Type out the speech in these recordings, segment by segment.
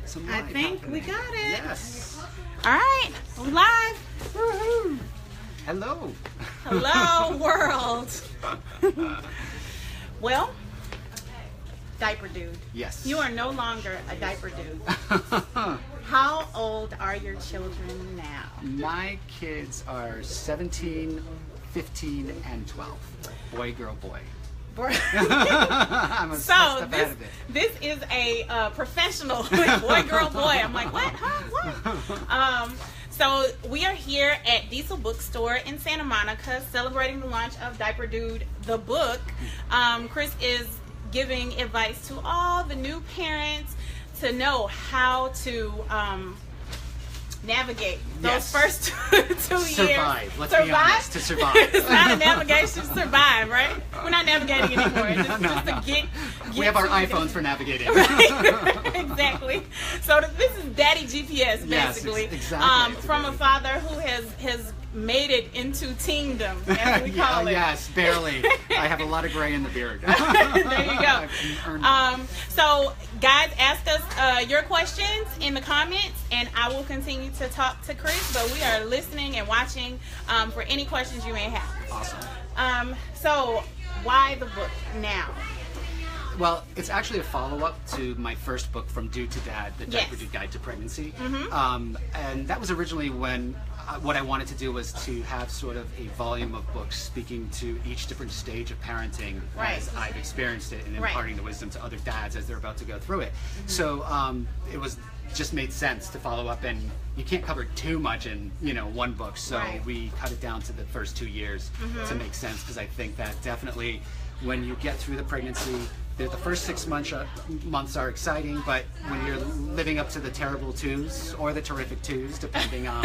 some I light think happening. we got it. Yes. All right, we're live. Woohoo. Hello. Hello, world. Well, diaper dude. Yes. You are no longer a diaper dude. How old are your children now? My kids are 17, 15, and 12. Boy, girl, boy. I'm a So step ahead of it. this is a professional boy, girl, boy. I'm like, what? Huh? What? So we are here at Diesel Bookstore in Santa Monica, celebrating the launch of Diaper Dude, the book. Chris is giving advice to all the new parents to know how to navigate those Yes. first 2 years. Survive. Let's be honest. To survive. It's not a navigation, survive, right? We're not navigating anymore. It's just, No, just to no. get We have our to it. iPhones for navigating. Right. Exactly. So this is Daddy GPS, Yes, basically. exactly. From a father who has made it into teendom, as we call it. Yes, barely. I have a lot of gray in the beard. There you go. I've earned it. So, guys, ask us your questions in the comments, and I will continue to talk to Chris. But we are listening and watching for any questions you may have. Awesome. So, why the book now? Well, it's actually a follow-up to my first book, From Dude to Dad, The Diaper Yes. Dude Guide to Pregnancy. Mm-hmm. And that was originally when what I wanted to do was to have sort of a volume of books speaking to each different stage of parenting Right. as I've experienced it and Right. imparting the wisdom to other dads as they're about to go through it. So it was just made sense to follow up, and you can't cover too much in one book, so Right. we cut it down to the first 2 years to make sense, because I think that definitely when you get through the pregnancy, the first 6 months are exciting, but when you're living up to the terrible twos or the terrific twos, depending on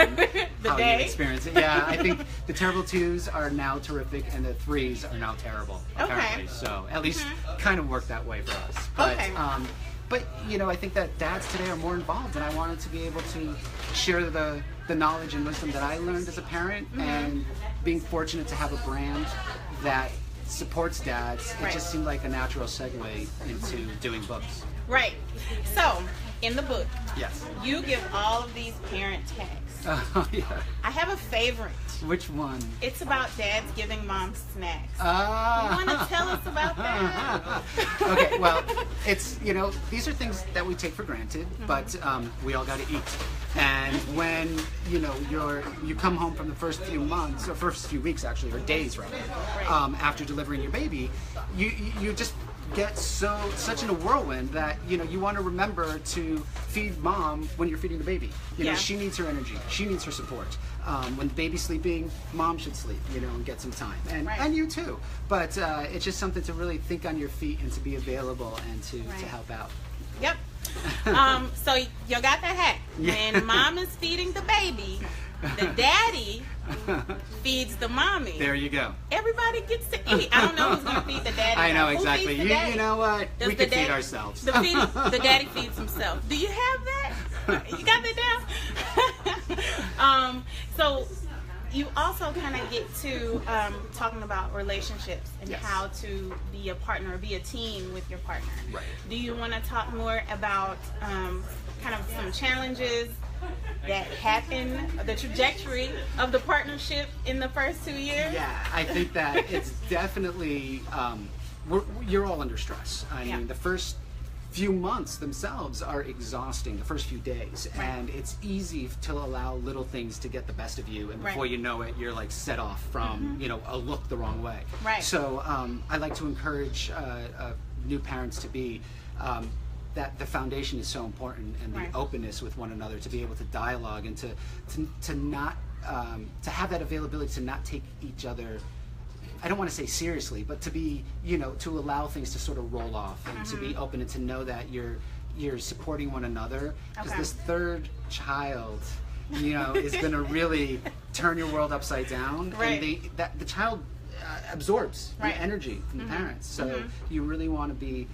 how day. you experience it. Yeah, I think the terrible twos are now terrific and the threes are now terrible, apparently. So at least kind of worked that way for us. But, Okay. but I think that dads today are more involved, and I wanted to be able to share the knowledge and wisdom that I learned as a parent, and being fortunate to have a brand that supports dads. It Right. just seemed like a natural segue into doing books. Right. So, in the book, Yes. you give all of these parent tags. Yeah. I have a favorite. Which one? It's about dads giving moms snacks. Ah. You want to tell us about that? Okay, well, it's, these are things that we take for granted, but we all got to eat. And when, you come home from the first few months, or first few weeks actually, or days rather, after delivering your baby, you just get such in a whirlwind that you want to remember to feed mom when you're feeding the baby. Yeah. She needs her energy, she needs her support. When the baby's sleeping, mom should sleep, and get some time, Right. and you too. But it's just something to really think on your feet and to be available and to Right. help out. Yep. So you got that hack. Yeah. When mom is feeding the baby, the daddy feeds the mommy. There you go. Everybody gets to eat. I don't know who's going to feed the daddy. I know Who exactly. feeds the daddy? You know what? Does We the can feed dad- ourselves. The daddy feeds himself. Do you have that? You got that down? So you also kind of get to talking about relationships and Yes. how to be a partner or be a team with your partner. Right. Do you want to talk more about kind of some challenges that happen, the trajectory of the partnership in the first 2 years? Yeah, I think that it's definitely, you're all under stress. I Yeah. mean, the first few months themselves are exhausting, the first few days, Right. and it's easy to allow little things to get the best of you, and before Right. you know it, you're like set off from a look the wrong way. Right. So I like to encourage new parents to be that the foundation is so important, and the Right. openness with one another, to be able to dialogue and to not to have that availability to not take each other, I don't want to say seriously, but to be, to allow things to sort of roll off, and to be open, and to know that you're supporting one another, because Okay. this third child, is going to really turn your world upside down, Right. and the child absorbs Right. the energy from the parents, so you really want to be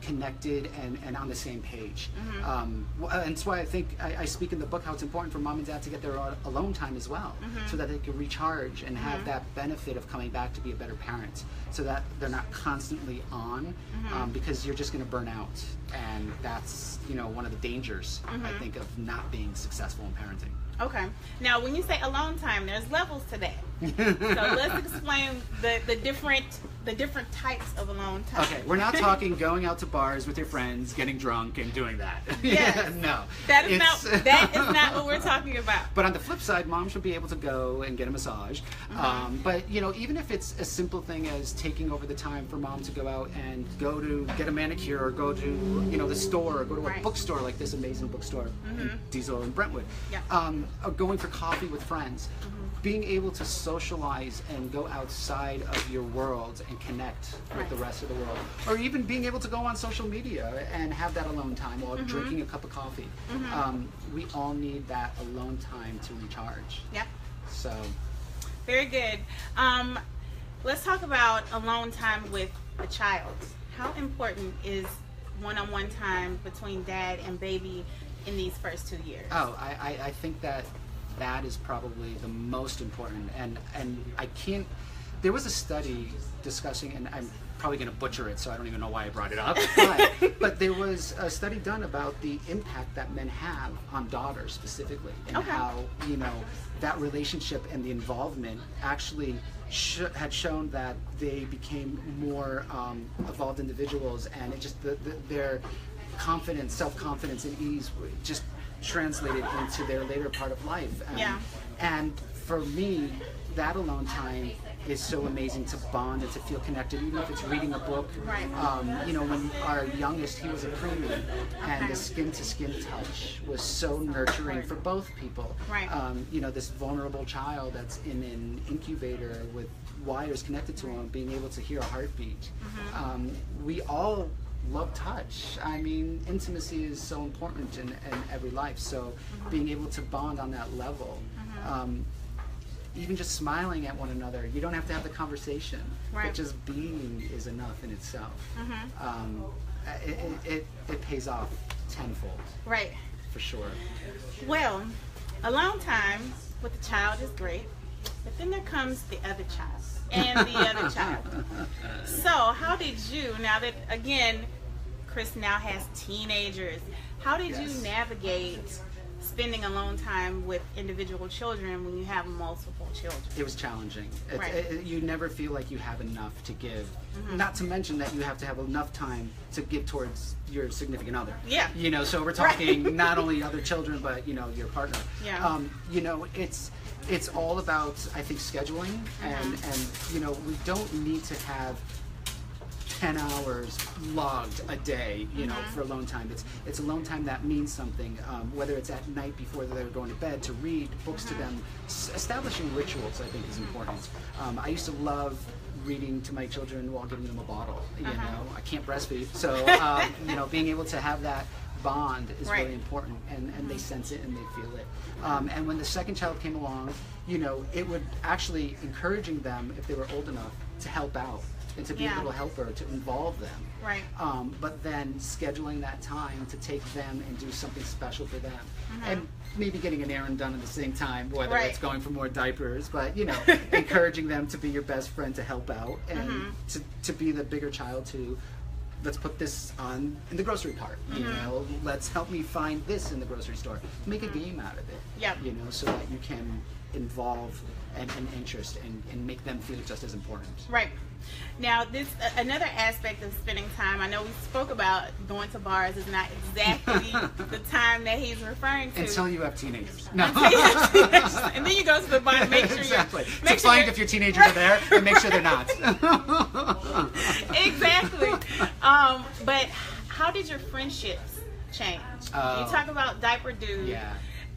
connected and on the same page. And that's why I think I speak in the book how it's important for mom and dad to get their alone time as well, so that they can recharge and have that benefit of coming back to be a better parent, so that they're not constantly on, because you're just going to burn out, and that's one of the dangers I think of not being successful in parenting. Okay. Now, when you say alone time, there's levels to that. So let's explain the different types of alone time. Okay, we're not talking going out to bars with your friends, getting drunk, and doing that. Yes. No. That is not what we're talking about. But on the flip side, mom should be able to go and get a massage. But even if it's a simple thing as taking over the time for mom to go out and go to get a manicure, or go to the store, or go to a bookstore like this amazing bookstore in Diesel and Brentwood. Yeah. Or going for coffee with friends. Being able to socialize and go outside of your world and connect with the rest of the world, or even being able to go on social media and have that alone time while drinking a cup of coffee. We all need that alone time to recharge. Yep. So very good. Let's talk about alone time with a child. How important is one-on-one time between dad and baby in these first 2 years? Oh, I think that is probably the most important, and I can't. There was a study discussing, and I'm probably going to butcher it, so I don't even know why I brought it up. But there was a study done about the impact that men have on daughters specifically, and how that relationship and the involvement actually had shown that they became more evolved individuals, and it just their confidence, self-confidence, and ease just translated into their later part of life. And for me, that alone time is so amazing, to bond and to feel connected, even if it's reading a book. When our youngest, he was a preemie, and the skin-to-skin touch was so nurturing for both people. This vulnerable child that's in an incubator with wires connected to him, being able to hear a heartbeat. We all love touch. I mean, intimacy is so important in every life, so being able to bond on that level, even just smiling at one another, you don't have to have the conversation, but just being is enough in itself. It pays off tenfold. Right. For sure. Well, alone time with the child is great, but then there comes the other child and the other child. So how did you, now that again Chris now has teenagers, how did you navigate spending alone time with individual children when you have multiple children? It was challenging. You never feel like you have enough to give. Not to mention that you have to have enough time to give towards your significant other. So we're talking not only other children, but your partner. It's all about, I think, scheduling, and we don't need to have 10 hours logged a day, for alone time. It's alone time that means something, whether it's at night before they're going to bed, to read books to them. Establishing rituals, I think, is important. I used to love reading to my children while giving them a bottle. I can't breastfeed, so being able to have that bond is really important, and they sense it and they feel it. And when the second child came along, it would actually encouraging them, if they were old enough, to help out and to be a little helper, to involve them. But then scheduling that time to take them and do something special for them. And maybe getting an errand done at the same time, whether it's going for more diapers, but encouraging them to be your best friend, to help out, and to be the bigger child to, let's put this on in the grocery cart. Let's help me find this in the grocery store. Make a game out of it. So that you can involve and interest and make them feel just as important. Now, this another aspect of spending time. I know we spoke about going to bars is not exactly the time that he's referring to. Until you have teenagers. No. And then you go to the bar and make sure exactly. To find if your teenagers are there and make sure they're not. Exactly. But how did your friendships change? You talk about diaper dude.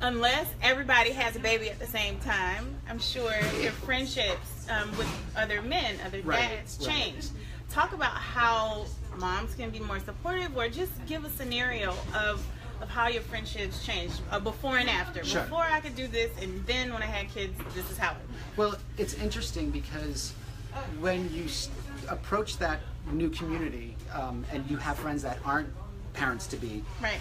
Unless everybody has a baby at the same time, I'm sure your friendships with other men, other dads, changed. Talk about how moms can be more supportive, or just give a scenario of how your friendships changed, before and after. Before I could do this, and then when I had kids, this is how it went. Well, it's interesting because when you approach that new community, and you have friends that aren't parents to be, Right.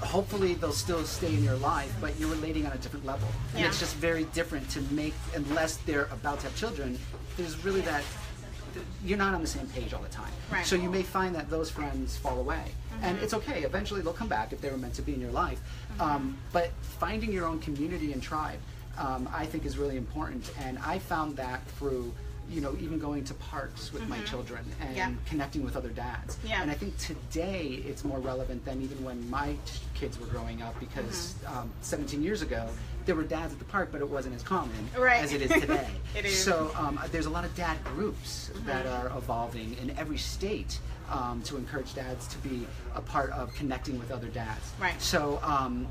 hopefully they'll still stay in your life, but you're relating on a different level. And Yeah. it's just very different to make, unless they're about to have children, there's really that, you're not on the same page all the time. Right. So you may find that those friends fall away. And it's okay, eventually they'll come back if they were meant to be in your life. But finding your own community and tribe, I think is really important. And I found that through, you know, even going to parks with my children and Yeah. connecting with other dads. Yeah. And I think today it's more relevant than even when my kids were growing up, because 17 years ago there were dads at the park, but it wasn't as common Right. as it is today. It is. So there's a lot of dad groups that are evolving in every state to encourage dads to be a part of connecting with other dads. Right. So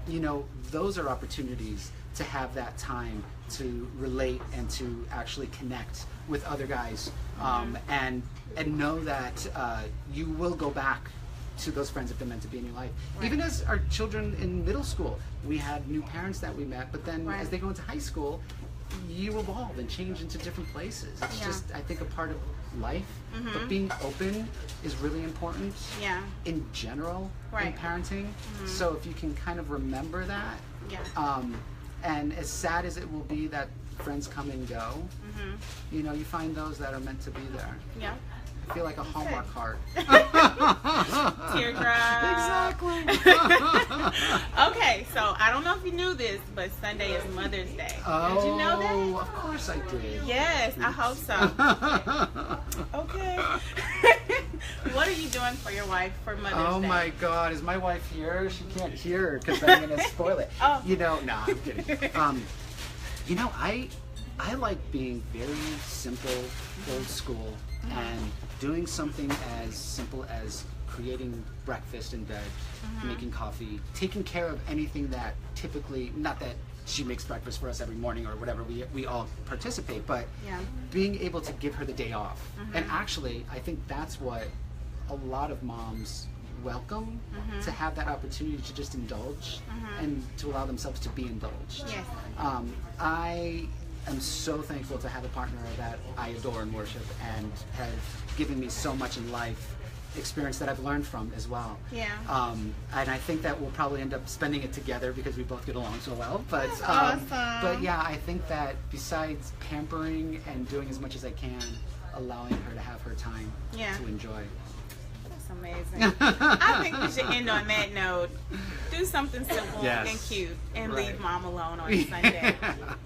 you know, those are opportunities to have that time to relate and to actually connect with other guys, and know that you will go back to those friends if they're meant to be in your life. Right. Even as our children in middle school, we had new parents that we met, but then Right. as they go into high school, you evolve and change into different places. It's Yeah. just, I think, a part of life. But being open is really important Yeah. in general in Right. parenting. So if you can kind of remember that, Yeah. and as sad as it will be that friends come and go, you know, you find those that are meant to be there. Yeah. I feel like a Hallmark card. Teardrop. Exactly. Okay, so I don't know if you knew this, but Sunday is Mother's Day. Oh, Did you know that? of course I did. Yes, I hope so. Okay. What are you doing for your wife for Mother's Day? Oh my God, is my wife here? She can't hear because I'm gonna spoil it. Oh. You know, no, I'm kidding. You know, I like being very simple, old school, and doing something as simple as creating breakfast in bed, making coffee, taking care of anything that typically, not that she makes breakfast for us every morning or whatever, we all participate, but Yeah. being able to give her the day off. And actually, I think that's what a lot of moms welcome, to have that opportunity to just indulge and to allow themselves to be indulged. Yes. I am so thankful to have a partner that I adore and worship and have given me so much in life, experience that I've learned from as well. Yeah. And I think that we'll probably end up spending it together because we both get along so well. But Awesome. but yeah, I think that besides pampering and doing as much as I can, allowing her to have her time Yeah. to enjoy. That's amazing. I think we should end on that note. Do something simple Yes. and cute and Right. leave mom alone on Sunday.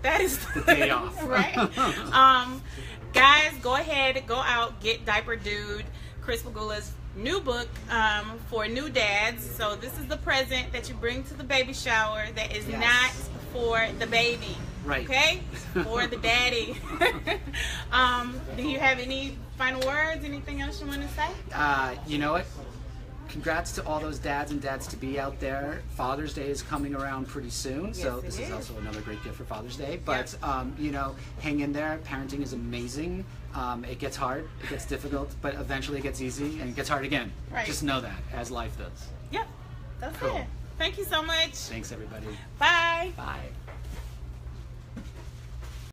That is The day off. right? Guys, go ahead, go out, get Diaper Dude, Chris Pagula's new book for new dads. So this is the present that you bring to the baby shower that is Yes. not for the baby. Right. Okay? For the daddy. Do you have any final words? Anything else you want to say? You know what? Congrats to all those dads and dads to be out there. Father's Day is coming around pretty soon, so Yes, this it is is. also another great gift for Father's Day. But you know, hang in there. Parenting is amazing. It gets hard, it gets difficult, but eventually it gets easy and it gets hard again. Right. Just know that, as life does. Yep. That's Cool. it. Thank you so much. Thanks, everybody. Bye. Bye.